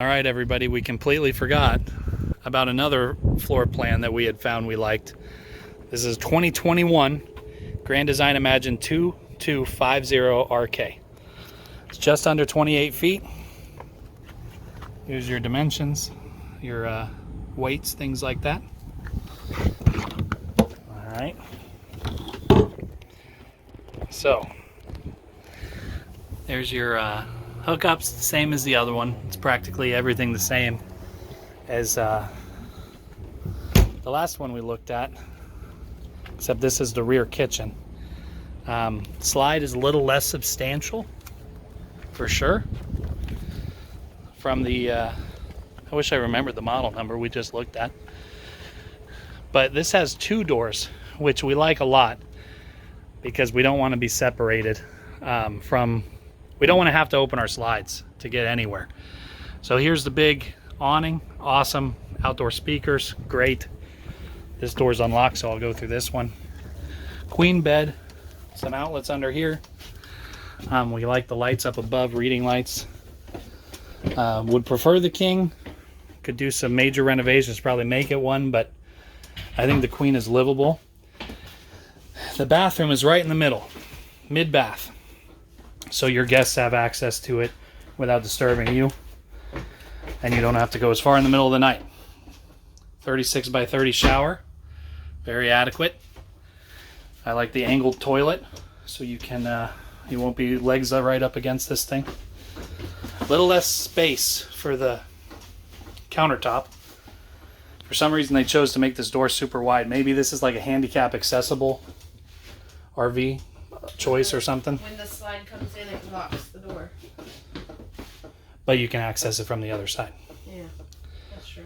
All right, everybody, we completely forgot about another floor plan that we had found we liked. This is 2021 Grand Design Imagine 2250RK. It's just under 28 feet. Here's your dimensions, your weights, things like that. All right. So, there's your hookups, same as the other one. It's practically everything the same as the last one we looked at, except this is the rear kitchen. Slide is a little less substantial, for sure. From the, I wish I remembered the model number we just looked at. But this has two doors, which we like a lot because we don't want to be separated from. We don't want to have to open our slides to get anywhere. So here's the big awning, awesome. Outdoor speakers, great. This door's unlocked, so I'll go through this one. Queen bed, some outlets under here. We like the lights up above, reading lights. Would prefer the king. Could do some major renovations, probably make it one, but I think the queen is livable. The bathroom is right in the middle, mid-bath. So your guests have access to it without disturbing you. And you don't have to go as far in the middle of the night. 36 by 30 shower. Very adequate. I like the angled toilet. So you can, you won't be legs right up against this thing. A little less space for the countertop. For some reason they chose to make this door super wide. Maybe this is like a handicap accessible RV choice or something. When the slide comes in, it locks the door. But you can access it from the other side. Yeah, that's true.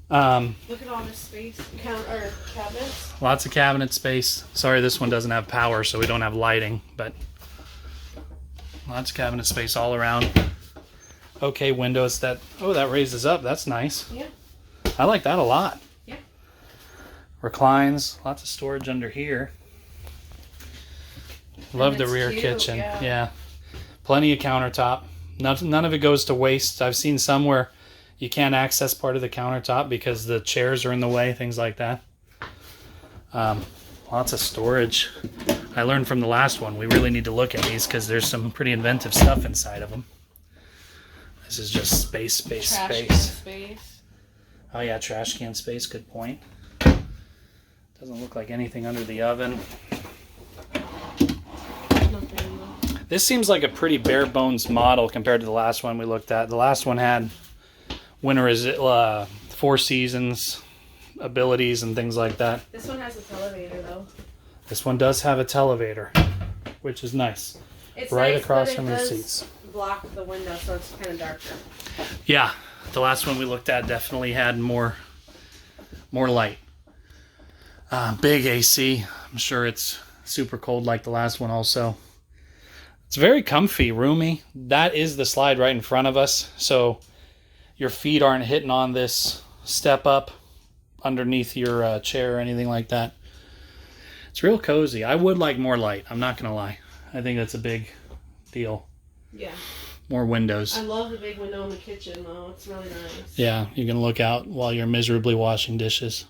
Look at all this space. Cabinets. Lots of cabinet space. Sorry, this one doesn't have power, so we don't have lighting, but lots of cabinet space all around. Okay, windows that raises up. That's nice. Yeah. I like that a lot. Yeah. Reclines. Lots of storage under here. Love the rear cute, kitchen. yeah. Plenty of countertop. None of it goes to waste. I've seen some where you can't access part of the countertop because the chairs are in the way, things like that. Lots of storage. I learned from the last one, we really need to look at these because there's some pretty inventive stuff inside of them. This is just space. Trash can space. Oh yeah, trash can space, good point. Doesn't look like anything under the oven. This seems like a pretty bare bones model compared to the last one we looked at. The last one had Four Seasons abilities and things like that. This one has a televator though. This one does have a televator, which is nice. It's right nice, across but from the seats. Block the window, so it's kind of darker. Yeah, the last one we looked at definitely had more light. Big AC. I'm sure it's super cold like the last one also. It's very comfy, roomy. That is the slide right in front of us, so your feet aren't hitting on this step up underneath your chair or anything like that. It's real cozy. I would like more light, I'm not gonna lie. I think that's a big deal. Yeah. More windows. I love the big window in the kitchen though. It's really nice. Yeah, you can look out while you're miserably washing dishes.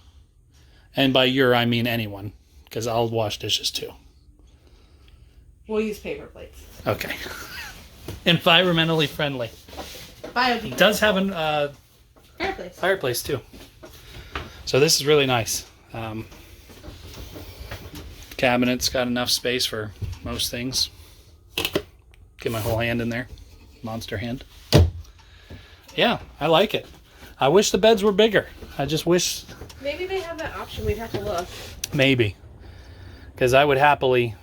And by I mean anyone, because I'll wash dishes too. We'll use paper plates. Okay. Environmentally friendly. Biodegradable. It does have a fireplace too. So this is really nice. Cabinet's got enough space for most things. Get my whole hand in there. Monster hand. Yeah, I like it. I wish the beds were bigger. I just wish... Maybe they have that option. We'd have to look. Maybe. Because I would happily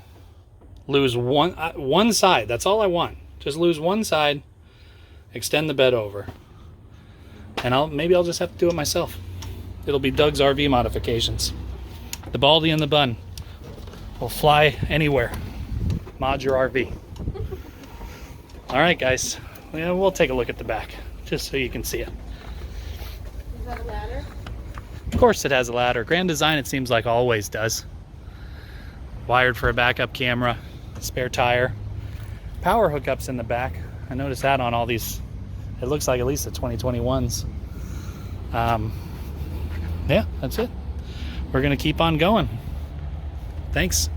lose one side. That's all I want. Just lose one side. Extend the bed over. And maybe I'll just have to do it myself. It'll be Doug's RV modifications. The Baldy and the Bun will fly anywhere. Mod your RV. All right, guys. Yeah, we'll take a look at the back just so you can see it. Is that a ladder? Of course it has a ladder. Grand Design, it seems like, always does. Wired for a backup camera. Spare tire. Power hookups in the back. I noticed that on all these It looks like at least the 2021s. Yeah, that's it. We're going to keep on going. Thanks.